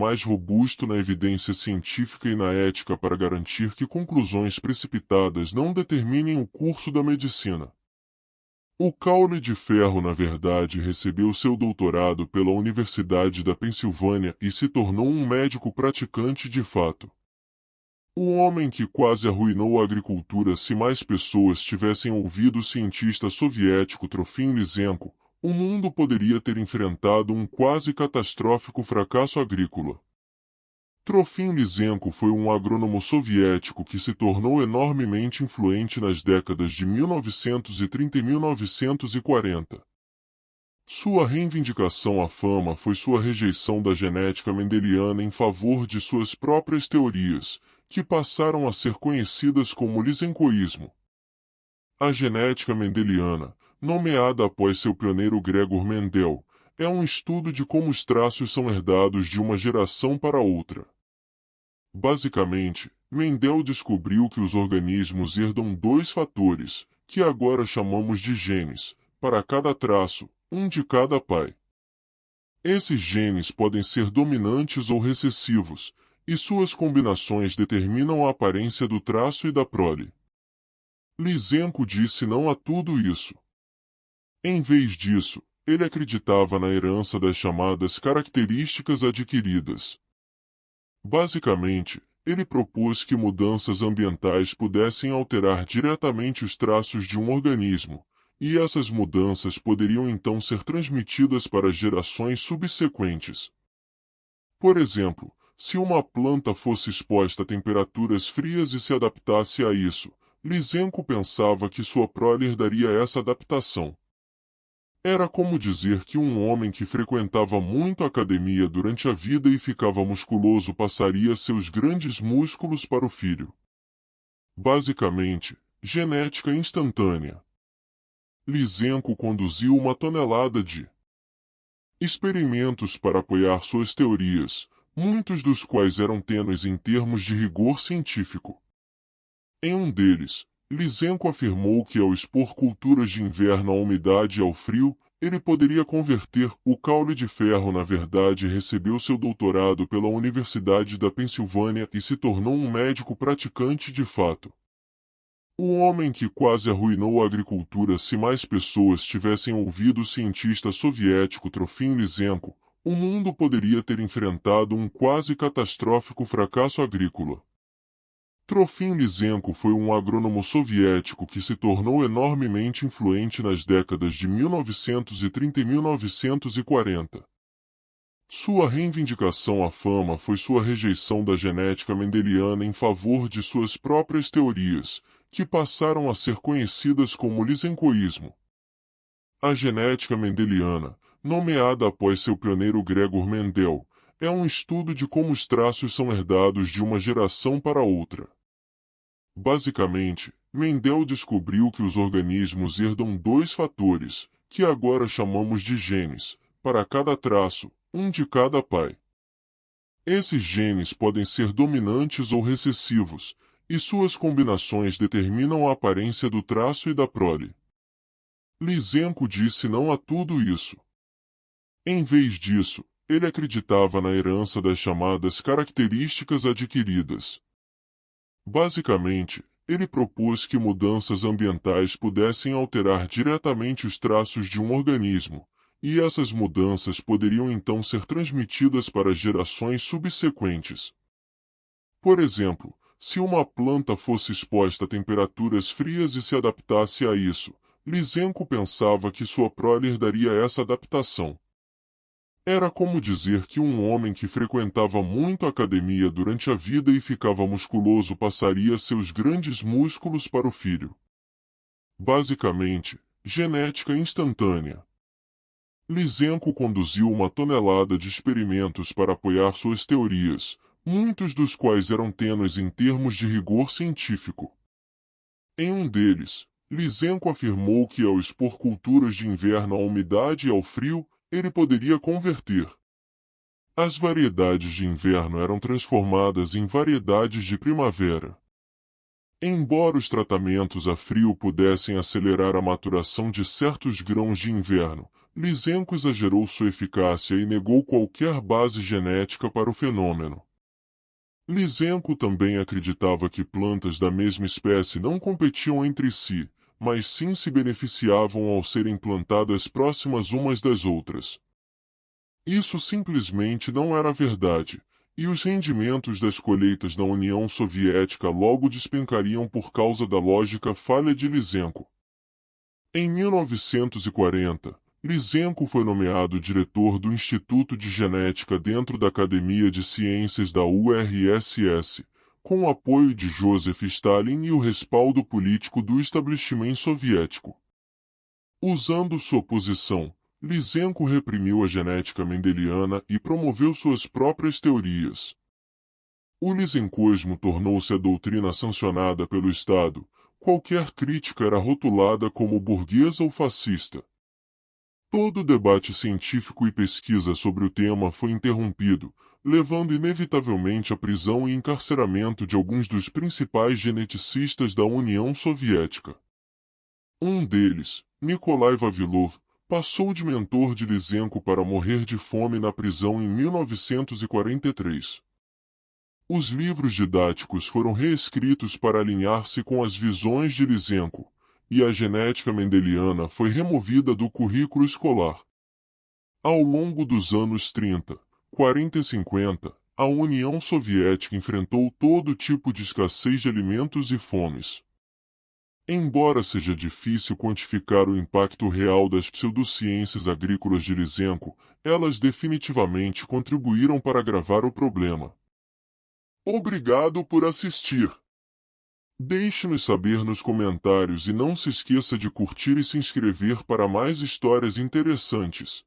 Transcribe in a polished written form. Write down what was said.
mais robusto na evidência científica e na ética para garantir que conclusões precipitadas não determinem o curso da medicina. O Caule de Ferro, na verdade, recebeu seu doutorado pela Universidade da Pensilvânia e se tornou um médico praticante de fato. O homem que quase arruinou a agricultura. Se mais pessoas tivessem ouvido o cientista soviético Trofim Lysenko, o mundo poderia ter enfrentado um quase catastrófico fracasso agrícola. Trofim Lysenko foi um agrônomo soviético que se tornou enormemente influente nas décadas de 1930 e 1940. Sua reivindicação à fama foi sua rejeição da genética mendeliana em favor de suas próprias teorias, que passaram a ser conhecidas como lisenkoísmo. A genética mendeliana, nomeada após seu pioneiro Gregor Mendel, é um estudo de como os traços são herdados de uma geração para outra. Basicamente, Mendel descobriu que os organismos herdam dois fatores, que agora chamamos de genes, para cada traço, um de cada pai. Esses genes podem ser dominantes ou recessivos, e suas combinações determinam a aparência do traço e da prole. Lysenko disse não a tudo isso. Em vez disso, ele acreditava na herança das chamadas características adquiridas. Basicamente, ele propôs que mudanças ambientais pudessem alterar diretamente os traços de um organismo, e essas mudanças poderiam então ser transmitidas para gerações subsequentes. Por exemplo, se uma planta fosse exposta a temperaturas frias e se adaptasse a isso, Lysenko pensava que sua prole herdaria essa adaptação. Era como dizer que um homem que frequentava muito a academia durante a vida e ficava musculoso passaria seus grandes músculos para o filho. Basicamente, genética instantânea. Lysenko conduziu 1 tonelada de experimentos para apoiar suas teorias, muitos dos quais eram tênues em termos de rigor científico. Em um deles, Lysenko afirmou que ao expor culturas de inverno à umidade e ao frio, ele poderia converter. O Caule de Ferro, na verdade, recebeu seu doutorado pela Universidade da Pensilvânia e se tornou um médico praticante de fato. O homem que quase arruinou a agricultura. Se mais pessoas tivessem ouvido o cientista soviético Trofim Lysenko, o mundo poderia ter enfrentado um quase catastrófico fracasso agrícola. Trofim Lysenko foi um agrônomo soviético que se tornou enormemente influente nas décadas de 1930 e 1940. Sua reivindicação à fama foi sua rejeição da genética mendeliana em favor de suas próprias teorias, que passaram a ser conhecidas como lisenkoísmo. A genética mendeliana, nomeada após seu pioneiro Gregor Mendel, é um estudo de como os traços são herdados de uma geração para outra. Basicamente, Mendel descobriu que os organismos herdam dois fatores, que agora chamamos de genes, para cada traço, um de cada pai. Esses genes podem ser dominantes ou recessivos, e suas combinações determinam a aparência do traço e da prole. Lysenko disse não a tudo isso. Em vez disso, ele acreditava na herança das chamadas características adquiridas. Basicamente, ele propôs que mudanças ambientais pudessem alterar diretamente os traços de um organismo, e essas mudanças poderiam então ser transmitidas para gerações subsequentes. Por exemplo, se uma planta fosse exposta a temperaturas frias e se adaptasse a isso, Lysenko pensava que sua prole herdaria essa adaptação. Era como dizer que um homem que frequentava muito a academia durante a vida e ficava musculoso passaria seus grandes músculos para o filho. Basicamente, genética instantânea. Lysenko conduziu 1 tonelada de experimentos para apoiar suas teorias, muitos dos quais eram tênues em termos de rigor científico. Em um deles, Lysenko afirmou que ao expor culturas de inverno à umidade e ao frio, ele poderia converter. As variedades de inverno eram transformadas em variedades de primavera. Embora os tratamentos a frio pudessem acelerar a maturação de certos grãos de inverno, Lysenko exagerou sua eficácia e negou qualquer base genética para o fenômeno. Lysenko também acreditava que plantas da mesma espécie não competiam entre si, mas sim se beneficiavam ao serem plantadas próximas umas das outras. Isso simplesmente não era verdade, e os rendimentos das colheitas na União Soviética logo despencariam por causa da lógica falha de Lysenko. Em 1940, Lysenko foi nomeado diretor do Instituto de Genética dentro da Academia de Ciências da URSS, com o apoio de Joseph Stalin e o respaldo político do estabelecimento soviético. Usando sua posição, Lysenko reprimiu a genética mendeliana e promoveu suas próprias teorias. O lysenkoísmo tornou-se a doutrina sancionada pelo Estado. Qualquer crítica era rotulada como burguesa ou fascista. Todo debate científico e pesquisa sobre o tema foi interrompido, levando inevitavelmente à prisão e encarceramento de alguns dos principais geneticistas da União Soviética. Um deles, Nikolai Vavilov, passou de mentor de Lysenko para morrer de fome na prisão em 1943. Os livros didáticos foram reescritos para alinhar-se com as visões de Lysenko, e a genética mendeliana foi removida do currículo escolar. Ao longo dos anos 30, 40 e 50, a União Soviética enfrentou todo tipo de escassez de alimentos e fomes. Embora seja difícil quantificar o impacto real das pseudociências agrícolas de Lysenko, elas definitivamente contribuíram para agravar o problema. Obrigado por assistir. Deixe-nos saber nos comentários e não se esqueça de curtir e se inscrever para mais histórias interessantes.